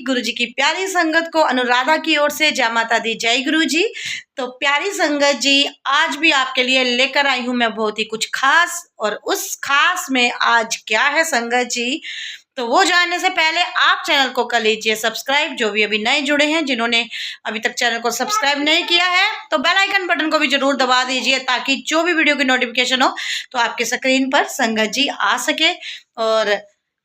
गुरु जी की प्यारी संगत को अनुराधा की ओर से जय माता दी, जय गुरु जी। तो प्यारी संगत जी, आज भी आपके लिए लेकर आई हूं मैं बहुत ही कुछ खास, और उस खास में आज क्या है संगत जी, तो वो जानने से पहले आप चैनल को कर लीजिए सब्सक्राइब। जो भी अभी नए जुड़े हैं, जिन्होंने अभी तक चैनल को सब्सक्राइब नहीं किया है, तो बेल आइकन बटन को भी जरूर दबा दीजिए, ताकि जो भी वीडियो की नोटिफिकेशन हो तो आपके स्क्रीन पर संगत जी आ सके। और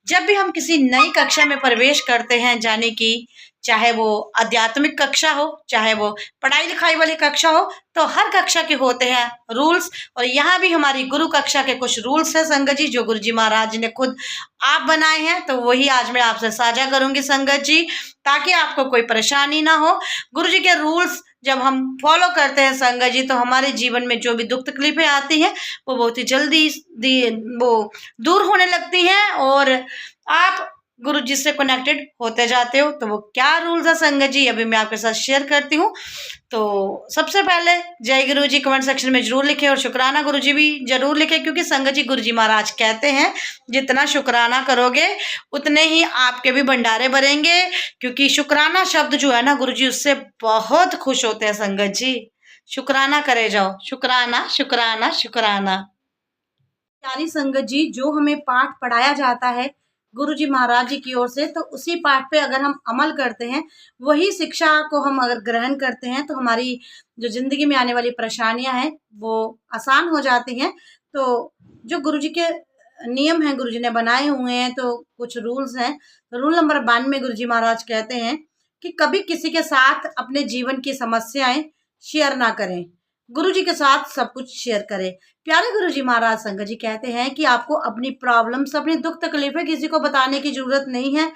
जब भी हम किसी नई कक्षा में प्रवेश करते हैं, जाने की चाहे वो आध्यात्मिक कक्षा हो, चाहे वो पढ़ाई लिखाई वाली कक्षा हो, तो हर कक्षा के होते हैं रूल्स। और यहाँ भी हमारी गुरु कक्षा के कुछ रूल्स हैं संगत जी, जो गुरु जी महाराज ने खुद आप बनाए हैं। तो वही आज मैं आपसे साझा करूंगी संगत जी, ताकि आपको कोई परेशानी ना हो। गुरु जी के रूल्स जब हम फॉलो करते हैं संगत जी, तो हमारे जीवन में जो भी दुख तकलीफें आती हैं वो बहुत ही जल्दी वो दूर होने लगती हैं, और आप गुरु जी से कनेक्टेड होते जाते हो। तो वो क्या रूल्स है संगत जी, अभी मैं आपके साथ शेयर करती हूँ। तो सबसे पहले जय गुरु जी कमेंट सेक्शन में जरूर लिखें, और शुक्राना गुरु जी भी जरूर लिखें, क्योंकि संगत जी गुरु जी महाराज कहते हैं जितना शुक्राना करोगे उतने ही आपके भी भंडारे भरेंगे। क्योंकि शुक्राना शब्द जो है ना गुरु जी, उससे बहुत खुश होते हैं संगत जी। शुक्राना करे जाओ, शुक्राना शुक्राना शुक्राना। प्यारी संगत जी, जो हमें पाठ पढ़ाया जाता है गुरु जी महाराज जी की ओर से, तो उसी पाठ पे अगर हम अमल करते हैं, वही शिक्षा को हम अगर ग्रहण करते हैं, तो हमारी जो जिंदगी में आने वाली परेशानियां हैं वो आसान हो जाती हैं। तो जो गुरु जी के नियम हैं, गुरु जी ने बनाए हुए हैं, तो कुछ रूल्स हैं। रूल नंबर 92 गुरु जी महाराज कहते हैं कि कभी किसी के साथ अपने जीवन की समस्याएं शेयर ना करें, गुरु जी के साथ सब कुछ शेयर करें। प्यारे गुरु जी महाराज संगत जी कहते हैं कि आपको अपनी प्रॉब्लम्स, अपनी दुख तकलीफें किसी को बताने की जरूरत नहीं है,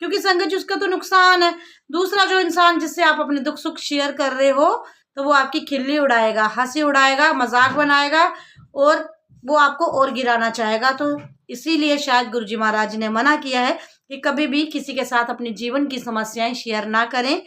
क्योंकि संगत जी उसका तो नुकसान है। दूसरा जो इंसान जिससे आप अपने दुख सुख शेयर कर रहे हो, तो वो आपकी खिल्ली उड़ाएगा, हंसी उड़ाएगा, मजाक बनाएगा, और वो आपको और गिराना चाहेगा। तो इसीलिए शायद गुरु जी महाराज ने मना किया है कि कभी भी किसी के साथ अपने जीवन की समस्याएं शेयर ना करें,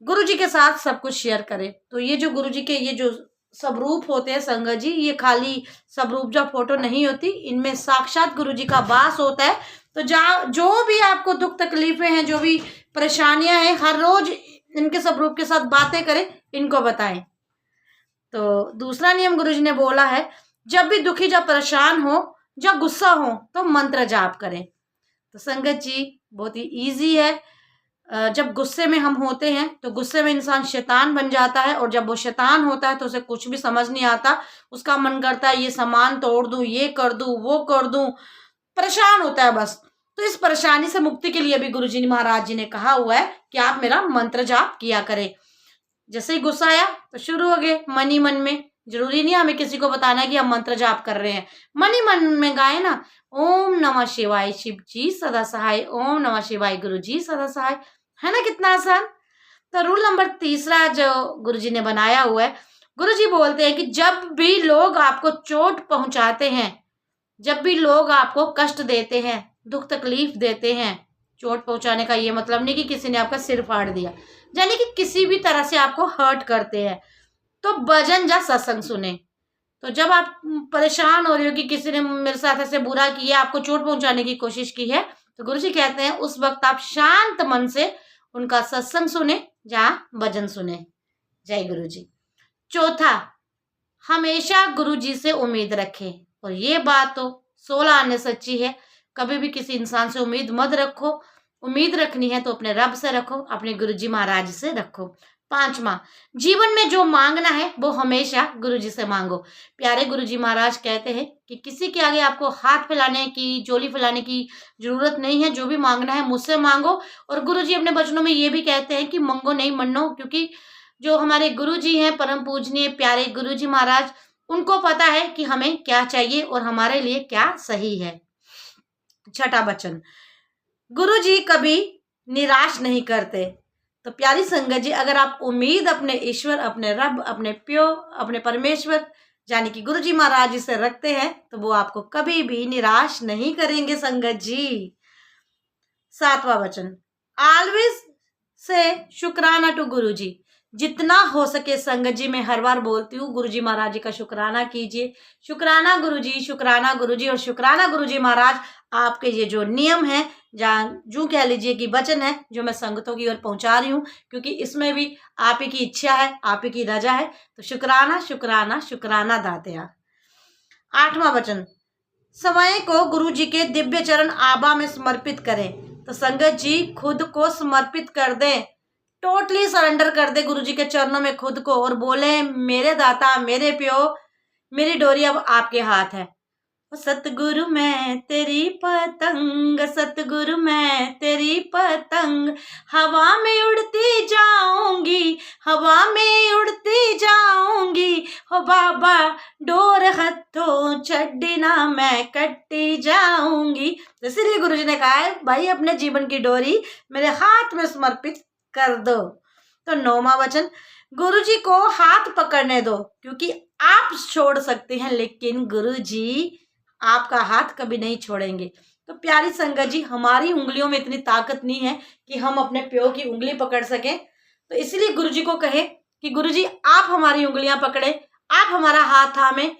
गुरु जी के साथ सब कुछ शेयर करें। तो ये जो गुरु जी के ये जो स्वरूप होते हैं संगत जी, ये खाली स्वरूप जो फोटो नहीं होती, इनमें साक्षात गुरु जी का वास होता है। तो जो भी आपको दुख तकलीफें हैं, जो भी परेशानियां हैं, हर रोज इनके स्वरूप के साथ बातें करें, इनको बताएं। तो दूसरा नियम गुरु जी ने बोला है, जब भी दुखी, जब परेशान हो, जब गुस्सा हो, तो मंत्र जाप करें। तो संगत जी बहुत ही ईजी है। जब गुस्से में हम होते हैं, तो गुस्से में इंसान शैतान बन जाता है, और जब वो शैतान होता है तो उसे कुछ भी समझ नहीं आता। उसका मन करता है ये सामान तोड़ दूं, ये कर दूं, वो कर दूं, परेशान होता है बस। तो इस परेशानी से मुक्ति के लिए भी गुरु जी महाराज जी ने कहा हुआ है कि आप मेरा मंत्र जाप किया करें। जैसे ही गुस्सा आया तो शुरू हो गए मन ही मन में, जरूरी नहीं हमें किसी को बताना कि हम मंत्र जाप कर रहे हैं, मन ही मन में गाए ना, ओम नमः शिवाय शिव जी सदा सहाय, ओम नमः शिवाय गुरु जी सदा सहाय। है ना कितना आसान। तो रूल नंबर 3 जो गुरु जी ने बनाया हुआ है, गुरु जी बोलते हैं कि जब भी लोग आपको चोट पहुंचाते हैं, जब भी लोग आपको कष्ट देते हैं, दुख तकलीफ देते हैं, चोट पहुंचाने का ये मतलब नहीं कि किसी ने आपका सिर फाड़ दिया, यानी कि किसी भी तरह से आपको हर्ट करते हैं, तो भजन या सत्संग सुने। तो जब आप परेशान हो रहे हो कि किसी ने मेरे साथ ऐसे बुरा किया, आपको चोट पहुंचाने की कोशिश की है, तो गुरु जी कहते हैं उस वक्त आप शांत मन से उनका सत्संग सुने या भजन सुने। जय गुरु जी। चौथा, हमेशा गुरु जी से उम्मीद रखें, और ये बात तो 16 आने सच्ची है। कभी भी किसी इंसान से उम्मीद मत रखो, उम्मीद रखनी है तो अपने रब से रखो, अपने गुरु जी महाराज से रखो। 5वां, जीवन में जो मांगना है वो हमेशा गुरु जी से मांगो। प्यारे गुरु जी महाराज कहते हैं कि किसी के आगे आपको हाथ फैलाने की, झोली फैलाने की जरूरत नहीं है। जो भी मांगना है मुझसे मांगो। और गुरु जी अपने वचनों में ये भी कहते हैं कि मंगो नहीं मनो, क्योंकि जो हमारे गुरु जी हैं, परम पूजनीय प्यारे गुरु जी महाराज, उनको पता है कि हमें क्या चाहिए और हमारे लिए क्या सही है। 6वां वचन, गुरु जी कभी निराश नहीं करते। तो प्यारी संगत जी, अगर आप उम्मीद अपने ईश्वर, अपने रब, अपने प्यो, अपने परमेश्वर यानी कि गुरु जी महाराज जी से रखते हैं, तो वो आपको कभी भी निराश नहीं करेंगे संगत जी। 7वां वचन, ऑलवेज से शुक्राना टू गुरु जी। जितना हो सके संगत जी, मैं हर बार बोलती हूँ, गुरु जी महाराज जी का शुक्राना कीजिए। शुक्राना गुरु जी, शुक्राना गुरु जी, और शुक्राना गुरु जी महाराज, आपके ये जो नियम है जहाँ जूँ कह लीजिए कि वचन है जो मैं संगतों की ओर पहुँचा रही हूँ, क्योंकि इसमें भी आप ही की इच्छा है, आप ही की रजा है। तो शुक्राना शुक्राना शुक्राना दातिया। 8वां वचन, समय को गुरु जी के दिव्य चरण आभा में समर्पित करें। तो संगत जी खुद को समर्पित कर दें, टोटली सरेंडर कर दे गुरु जी के चरणों में खुद को, और बोले मेरे दाता मेरे प्यो, मेरी डोरी अब आपके हाथ है। सतगुरु मैं तेरी पतंग, सतगुरु मैं तेरी पतंग, हवा में उड़ती जाऊंगी, हवा में उड़ती जाऊंगी, हो बाबा डोर हथों छड़ी ना मैं कट्टी जाऊंगी। इसीलिए गुरु जी ने कहा है भाई अपने जीवन की डोरी मेरे हाथ में समर्पित कर दो। तो 9वां वचन, गुरु जी को हाथ पकड़ने दो, क्योंकि आप छोड़ सकते हैं लेकिन गुरु जी आपका हाथ कभी नहीं छोड़ेंगे। तो प्यारी संगत जी, हमारी उंगलियों में इतनी ताकत नहीं है कि हम अपने प्यो की उंगली पकड़ सकें। तो इसलिए गुरु जी को कहे कि गुरु जी आप हमारी उंगलियां पकड़े, आप हमारा हाथ थामें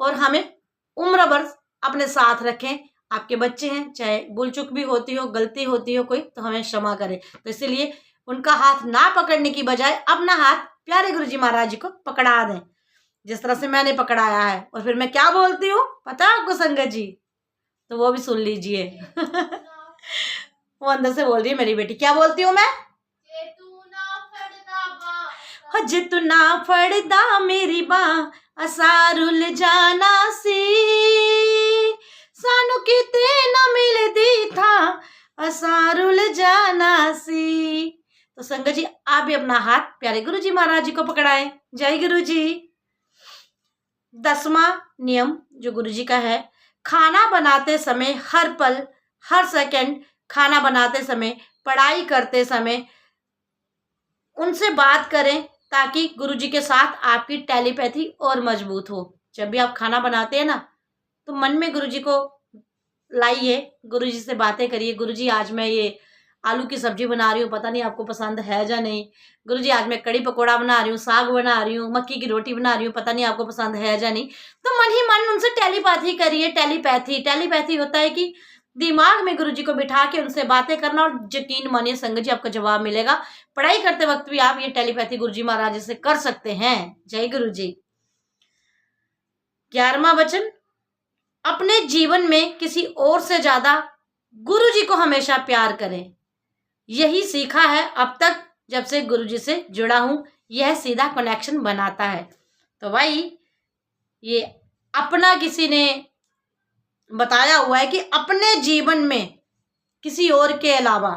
और हमें उम्र भर अपने साथ रखें। आपके बच्चे हैं, चाहे भूल चूक भी होती हो, गलती होती हो कोई, तो हमें क्षमा करें। तो इसलिए उनका हाथ ना पकड़ने की बजाय अपना हाथ प्यारे गुरु जी महाराज जी को पकड़ा दें, जिस तरह से मैंने पकड़ाया है। और फिर मैं क्या बोलती हूँ पता है आपको संगत जी? तो वो भी सुन लीजिए। वो अंदर से बोल रही है मेरी बेटी, क्या बोलती हूँ मैं? जे तू ना फड़दा मेरी बां असारुल जाना सी, सानू किते ना मिलदी था असारुल जाना सी। तो संगत जी आप भी अपना हाथ प्यारे गुरु जी महाराज जी को पकड़ाएं। जय गुरु जी। 10वां नियम जो गुरु जी का है, खाना बनाते समय हर पल हर सेकंड, खाना बनाते समय, पढ़ाई करते समय उनसे बात करें ताकि गुरु जी के साथ आपकी टेलीपैथी और मजबूत हो। जब भी आप खाना बनाते हैं ना तो मन में गुरु जी को लाइए, गुरु जी से बातें करिए। गुरु जी आज मैं ये आलू की सब्जी बना रही हूँ, पता नहीं आपको पसंद है या नहीं। गुरु जी आज मैं कड़ी पकौड़ा बना रही हूँ, साग बना रही हूँ, मक्की की रोटी बना रही हूँ, पता नहीं आपको पसंद है या नहीं। तो मन ही मन उनसे टेलीपैथी करिए। टेलीपैथी होता है कि दिमाग में गुरु जी को बिठा के उनसे बातें करना, और यकीन मानिए संगत जी आपको जवाब मिलेगा। पढ़ाई करते वक्त भी आप ये टेलीपैथी गुरु जी महाराज जी से कर सकते हैं। जय गुरु जी। 11वां वचन, अपने जीवन में किसी और से ज्यादा गुरु जी को हमेशा प्यार करें। यही सीखा है अब तक जब से गुरु जी से जुड़ा हूं, यह सीधा कनेक्शन बनाता है। तो भाई ये अपना किसी ने बताया हुआ है कि अपने जीवन में किसी और के अलावा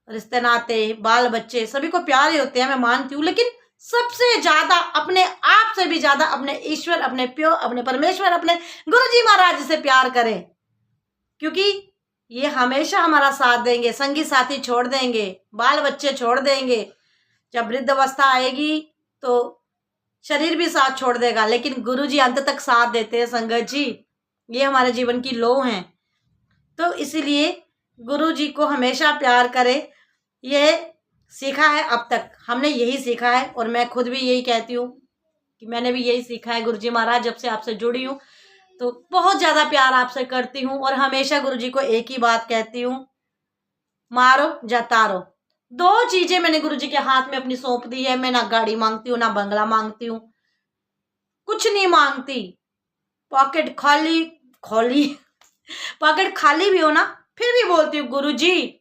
रिश्ते नाते बाल बच्चे सभी को प्यारे होते हैं, मैं मानती हूँ, लेकिन सबसे ज्यादा अपने आप से भी ज्यादा अपने ईश्वर, अपने प्यो, अपने परमेश्वर, अपने गुरु जी महाराज से प्यार करें, क्योंकि ये हमेशा हमारा साथ देंगे। संगी साथी छोड़ देंगे, बाल बच्चे छोड़ देंगे, जब वृद्ध अवस्था आएगी तो शरीर भी साथ छोड़ देगा, लेकिन गुरु जी अंत तक साथ देते हैं। संगत जी ये हमारे जीवन की लौ हैं। तो इसीलिए गुरु जी को हमेशा प्यार करें, यह सीखा है अब तक, हमने यही सीखा है। और मैं खुद भी यही कहती हूँ कि मैंने भी यही सीखा है। गुरु जी महाराज जब से आपसे जुड़ी हूँ तो बहुत ज़्यादा प्यार आपसे करती हूँ, और हमेशा गुरु जी को एक ही बात कहती हूँ, मारो या तारो। 2 चीज़ें मैंने गुरु जी के हाथ में अपनी सौंप दी है। मैं ना गाड़ी मांगती हूँ, ना बंगला मांगती हूँ, कुछ नहीं मांगती। पॉकेट खाली पॉकेट खाली भी हो ना, फिर भी बोलती हूँ गुरु जी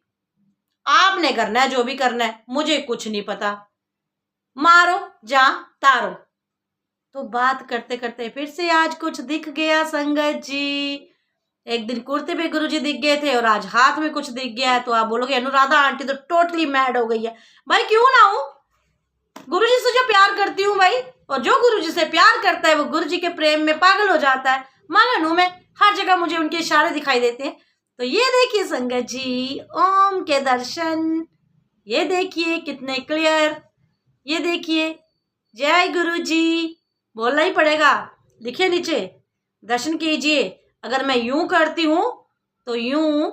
आपने करना है जो भी करना है, मुझे कुछ नहीं पता, मारो जा तारो। तो बात करते करते फिर से आज कुछ दिख गया संगत जी। एक दिन कुर्ते पे गुरु जी दिख गए थे और आज हाथ में कुछ दिख गया है। तो आप बोलोगे अनुराधा आंटी तो टोटली मैड हो गई है। भाई क्यों ना हूं, गुरु जी से जो प्यार करती हूँ भाई, और जो गुरु जी से प्यार करता है वो गुरु जी के प्रेम में पागल हो जाता है। मगन हूं मैं, हर जगह मुझे उनके इशारे दिखाई देते हैं। तो ये देखिए संगत जी ओम के दर्शन, ये देखिए कितने क्लियर, ये देखिए जय गुरु जी बोलना ही पड़ेगा। लिखिए नीचे दर्शन कीजिए। अगर मैं यूं करती हूं तो यूं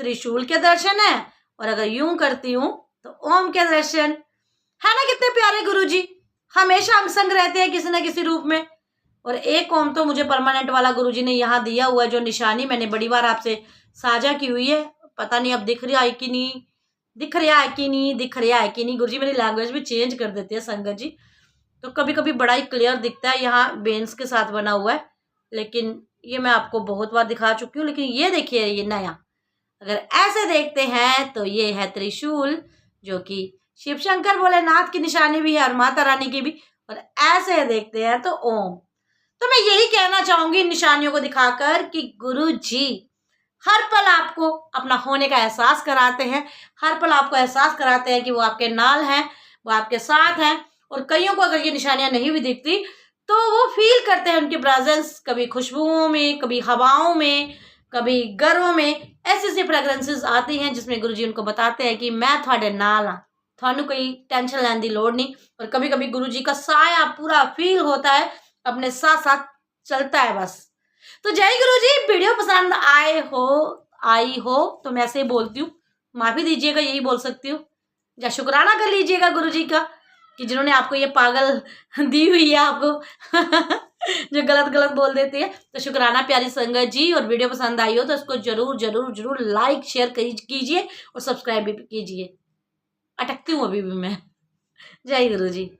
त्रिशूल के दर्शन है, और अगर यूं करती हूं तो ओम के दर्शन है। ना कितने प्यारे गुरु जी, हमेशा हम संग रहते हैं किसी न किसी रूप में। और एक ओम तो मुझे परमानेंट वाला गुरु जी ने यहाँ दिया हुआ है, जो निशानी मैंने बड़ी बार आपसे साझा की हुई है। पता नहीं अब दिख रहा है कि नहीं, दिख रहा है कि नहीं, दिख रहा है कि नहीं। गुरुजी मेरी लैंग्वेज भी चेंज कर देते हैं संगत जी, तो कभी कभी बड़ा ही क्लियर दिखता है। यहाँ बेंस के साथ बना हुआ है, लेकिन ये मैं आपको बहुत बार दिखा चुकी हूँ। लेकिन ये देखिए, ये नया अगर ऐसे देखते हैं तो ये है त्रिशूल, जो कि शिव शंकर भोलेनाथ की निशानी भी है और माता रानी की भी। और ऐसे देखते हैं तो ओम। तो मैं यही कहना चाहूंगी इन निशानियों को दिखाकर कि गुरु जी हर पल आपको अपना होने का एहसास कराते हैं, हर पल आपको एहसास कराते हैं कि वो आपके नाल हैं, वो आपके साथ हैं। और कईयों को अगर ये निशानियां नहीं भी दिखती तो वो फील करते हैं उनकी प्रेजेंस, कभी खुशबुओं में, कभी हवाओं में, कभी गरों में। ऐसी ऐसी फ्रेगरेंसेस आती हैं जिसमें गुरुजी उनको बताते हैं कि मैं थोड़े नाल हाँ, थानू कोई टेंशन लेने की लोड़ नहीं। और कभी कभी गुरुजी का साया पूरा फील होता है, अपने साथ साथ चलता है बस। तो जय गुरु जी। वीडियो पसंद आई हो तो मैं ऐसे ही बोलती हूँ, माफी दीजिएगा, यही बोल सकती हूँ। या शुक्राना कर लीजिएगा गुरु जी का कि जिन्होंने आपको ये पागल दी हुई है आपको जो गलत गलत बोल देती है। तो शुक्राना प्यारी संगत जी। और वीडियो पसंद आई हो तो इसको जरूर जरूर जरूर लाइक शेयर कीजिए और सब्सक्राइब भी कीजिए। अटकती हूँ अभी भी मैं। जय गुरु जी।